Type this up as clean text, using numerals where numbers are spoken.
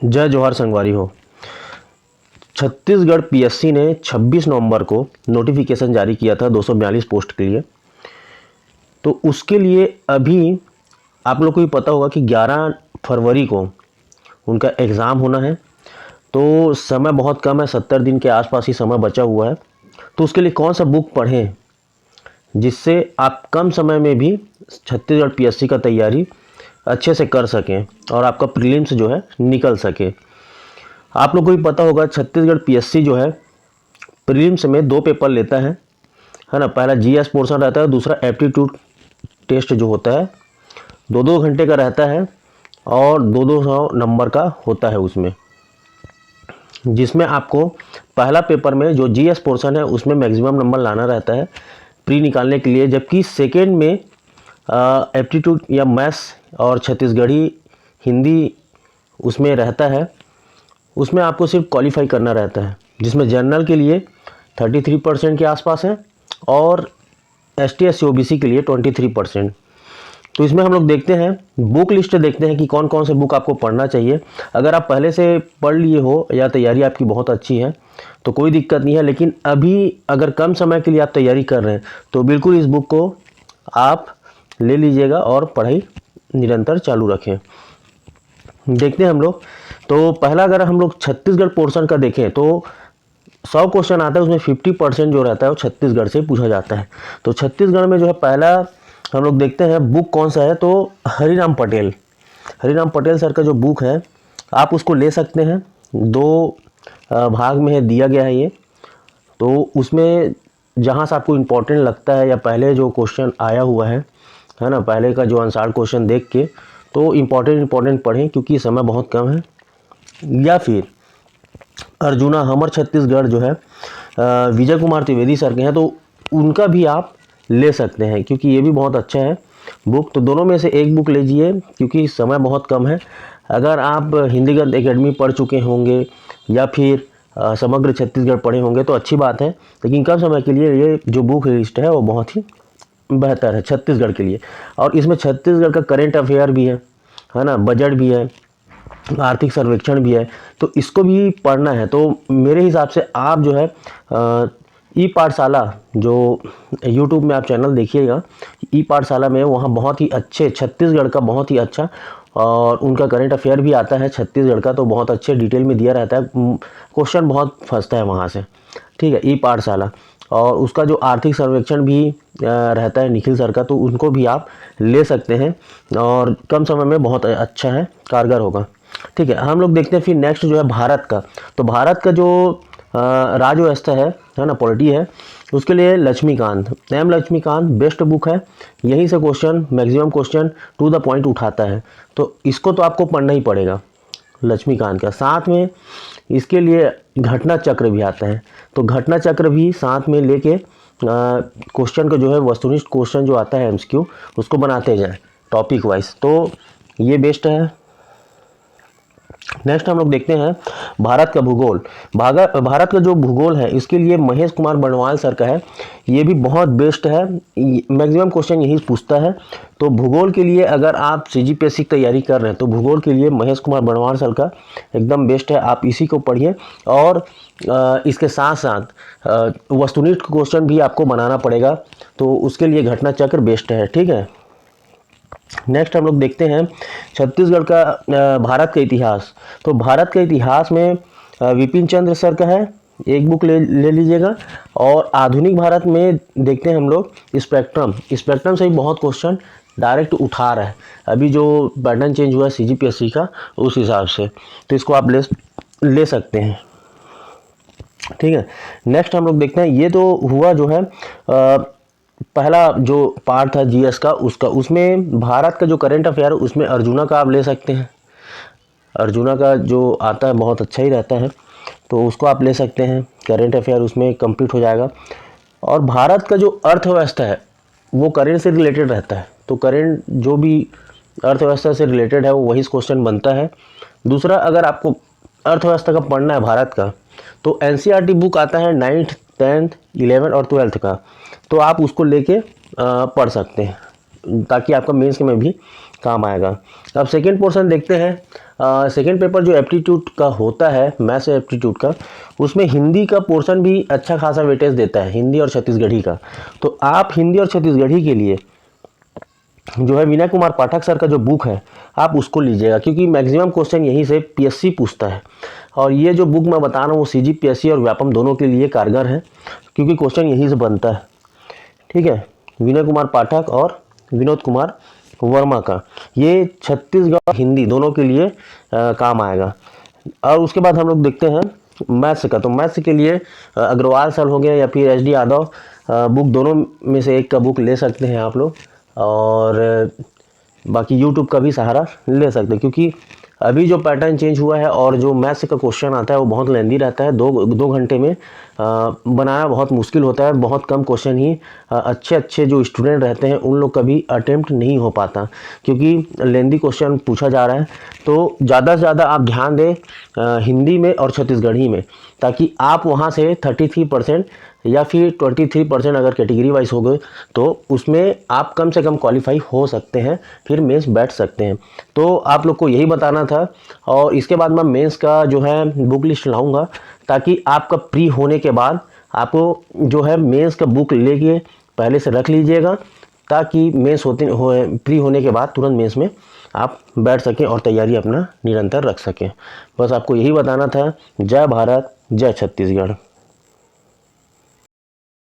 जय जोहार संगवारी हो। छत्तीसगढ़ पीएससी ने 26 नवंबर को नोटिफिकेशन जारी किया था 242 पोस्ट के लिए। तो उसके लिए अभी आप लोग को भी पता होगा कि 11 फरवरी को उनका एग्ज़ाम होना है। तो समय बहुत कम है, 70 दिन के आसपास ही समय बचा हुआ है। तो उसके लिए कौन सा बुक पढ़ें जिससे आप कम समय में भी छत्तीसगढ़ पीएससी का तैयारी अच्छे से कर सकें और आपका प्रीलिम्स जो है निकल सके। आप लोग को भी पता होगा छत्तीसगढ़ पीएससी जो है प्रीलिम्स में 2 पेपर लेता है ना। पहला जीएस पोर्शन रहता है, दूसरा एप्टीट्यूड टेस्ट जो होता है 2-2 घंटे का रहता है और 2-200 नंबर का होता है उसमें, जिसमें आपको पहला पेपर में जो जीएस पोर्शन है उसमें मैक्सिमम नंबर लाना रहता है प्री निकालने के लिए, जबकि सेकेंड में एप्टीट्यूड या मैथ्स और छत्तीसगढ़ी हिंदी उसमें रहता है। उसमें आपको सिर्फ क्वालिफाई करना रहता है, जिसमें जनरल के लिए 33% के आसपास है और एसटी एससी ओबीसी के लिए 23%। तो इसमें हम लोग देखते हैं, बुक लिस्ट देखते हैं कि कौन कौन से बुक आपको पढ़ना चाहिए। अगर आप पहले से पढ़ लिए हो या तैयारी आपकी बहुत अच्छी है तो कोई दिक्कत नहीं है, लेकिन अभी अगर कम समय के लिए आप तैयारी कर रहे हैं तो बिल्कुल इस बुक को आप ले लीजिएगा और पढ़ाई निरंतर चालू रखें। देखते हैं हम लोग। तो पहला अगर हम लोग छत्तीसगढ़ पोर्शन का देखें तो 100 क्वेश्चन आता है, उसमें 50% जो रहता है वो छत्तीसगढ़ से पूछा जाता है। तो छत्तीसगढ़ में जो है पहला हम लोग देखते हैं बुक कौन सा है, तो हरिराम पटेल सर का जो बुक है आप उसको ले सकते हैं। 2 भाग में है दिया गया है ये। तो उसमें जहाँ से आपको इम्पोर्टेंट लगता है या पहले जो क्वेश्चन आया हुआ है ना, पहले का जो आंसर क्वेश्चन देख के तो इम्पोर्टेंट पढ़ें क्योंकि समय बहुत कम है। या फिर अर्जुना हमर छत्तीसगढ़ जो है विजय कुमार त्रिवेदी सर के हैं, तो उनका भी आप ले सकते हैं क्योंकि ये भी बहुत अच्छा है बुक। तो दोनों में से एक बुक लीजिए क्योंकि समय बहुत कम है। अगर आप हिंदी गद्य एकेडमी पढ़ चुके होंगे या फिर समग्र छत्तीसगढ़ पढ़े होंगे तो अच्छी बात है, लेकिन कम समय के लिए ये जो बुक लिस्ट है वो बहुत ही बेहतर है छत्तीसगढ़ के लिए। और इसमें छत्तीसगढ़ का करेंट अफेयर भी है ना, बजट भी है, आर्थिक सर्वेक्षण भी है, तो इसको भी पढ़ना है। तो मेरे हिसाब से आप जो है ई पाठशाला जो यूट्यूब में आप चैनल देखिएगा, ई पाठशाला में वहाँ बहुत ही अच्छे छत्तीसगढ़ का बहुत ही अच्छा और उनका करंट अफेयर भी आता है छत्तीसगढ़ का, तो बहुत अच्छे डिटेल में दिया रहता है, क्वेश्चन बहुत फंसता है वहाँ से। ठीक है, ई पाठशाला। और उसका जो आर्थिक सर्वेक्षण भी रहता है निखिल सर का, तो उनको भी आप ले सकते हैं और कम समय में बहुत अच्छा है, कारगर होगा। ठीक है, हम लोग देखते हैं फिर नेक्स्ट जो है भारत का। तो भारत का जो राजव्यवस्था है ना, पॉलिटी है, उसके लिए लक्ष्मीकांत बेस्ट बुक है। यहीं से question maximum question to the point उठाता है, तो इसको तो आपको पढ़ना ही पड़ेगा लक्ष्मीकांत का। साथ में इसके लिए घटना चक्र भी आता है, तो घटना चक्र भी साथ में लेके क्वेश्चन को जो है वस्तुनिष्ठ क्वेश्चन जो आता है एमसीक्यू उसको बनाते जाएं टॉपिक वाइज, तो ये बेस्ट है। नेक्स्ट हम लोग देखते हैं भारत का भूगोल। भारत का जो भूगोल है इसके लिए महेश कुमार बर्णवाल सर का है, ये भी बहुत बेस्ट है, मैक्सिमम क्वेश्चन यही पूछता है। तो भूगोल के लिए अगर आप सीजीपीएससी की तैयारी कर रहे हैं तो भूगोल के लिए महेश कुमार बर्णवाल सर का एकदम बेस्ट है, आप इसी को पढ़िए। और इसके साथ साथ वस्तुनिष्ठ क्वेश्चन भी आपको बनाना पड़ेगा, तो उसके लिए घटना चक्र बेस्ट है। ठीक है, नेक्स्ट हम लोग देखते हैं छत्तीसगढ़ का भारत का इतिहास। तो भारत के इतिहास में विपिन चंद्र सर का है, एक बुक ले लीजिएगा। और आधुनिक भारत में देखते हैं हम लोग स्पेक्ट्रम से ही बहुत क्वेश्चन डायरेक्ट उठा रहा है, अभी जो पैटर्न चेंज हुआ है सीजीपीएससी का उस हिसाब से, तो इसको आप ले सकते हैं। ठीक है, नेक्स्ट हम लोग देखते हैं, ये तो हुआ जो है पहला जो पार्ट था जीएस का उसका, उसमें भारत का जो करंट अफेयर उसमें अर्जुना का आप ले सकते हैं। अर्जुना का जो आता है बहुत अच्छा ही रहता है, तो उसको आप ले सकते हैं, करंट अफेयर उसमें कंप्लीट हो जाएगा। और भारत का जो अर्थव्यवस्था है वो करेंट से रिलेटेड रहता है, तो करेंट जो भी अर्थव्यवस्था से रिलेटेड है वो वही क्वेश्चन बनता है। दूसरा, अगर आपको अर्थव्यवस्था का पढ़ना है भारत का, तो एनसीईआरटी बुक आता है 9th 10th 11th और 12th का, तो आप उसको लेके पढ़ सकते हैं ताकि आपका मेंस में भी काम आएगा। अब सेकेंड पोर्शन देखते हैं। सेकेंड पेपर जो एप्टीट्यूड का होता है, मैथ्स एप्टीट्यूड का, उसमें हिंदी का पोर्शन भी अच्छा खासा वेटेज देता है, हिंदी और छत्तीसगढ़ी का। तो आप हिंदी और छत्तीसगढ़ी के लिए जो है विनय कुमार पाठक सर का जो बुक है आप उसको लीजिएगा, क्योंकि मैक्सिमम क्वेश्चन यहीं से पीएससी पूछता है। और ये जो बुक मैं बता रहा हूँ वो सीजीपीएससी और व्यापम दोनों के लिए कारगर है, क्योंकि क्वेश्चन यहीं से बनता है। ठीक है, विनय कुमार पाठक और विनोद कुमार वर्मा का ये छत्तीसगढ़ हिंदी दोनों के लिए काम आएगा। और उसके बाद हम लोग देखते हैं मैथ्स का। तो मैथ्स के लिए अग्रवाल सर हो गया या फिर एच डी यादव बुक, दोनों में से एक का बुक ले सकते हैं आप लोग। और बाकी यूट्यूब का भी सहारा ले सकते हैं, क्योंकि अभी जो पैटर्न चेंज हुआ है और जो मैथ्स का क्वेश्चन आता है वो बहुत लेंदी रहता है। दो घंटे में बनाना बहुत मुश्किल होता है। बहुत कम क्वेश्चन ही अच्छे जो स्टूडेंट रहते हैं उन लोग का भी अटेम्प्ट नहीं हो पाता, क्योंकि लेंदी क्वेश्चन पूछा जा रहा है। तो ज़्यादा से ज़्यादा आप ध्यान दें हिंदी में और छत्तीसगढ़ी में, ताकि आप वहाँ से 33% या फिर 23% अगर कैटेगरी वाइज हो गए तो उसमें आप कम से कम क्वालिफाई हो सकते हैं, फिर मेंस बैठ सकते हैं। तो आप लोग को यही बताना था। और इसके बाद मैं मेंस का जो है बुक लिस्ट लाऊंगा, ताकि आपका प्री होने के बाद आपको जो है मेंस का बुक लेके पहले से रख लीजिएगा, ताकि मेंस प्री होने के बाद तुरंत मेंस में आप बैठ सकें और तैयारी अपना निरंतर रख सकें। बस आपको यही बताना था। जय भारत, जय छत्तीसगढ़।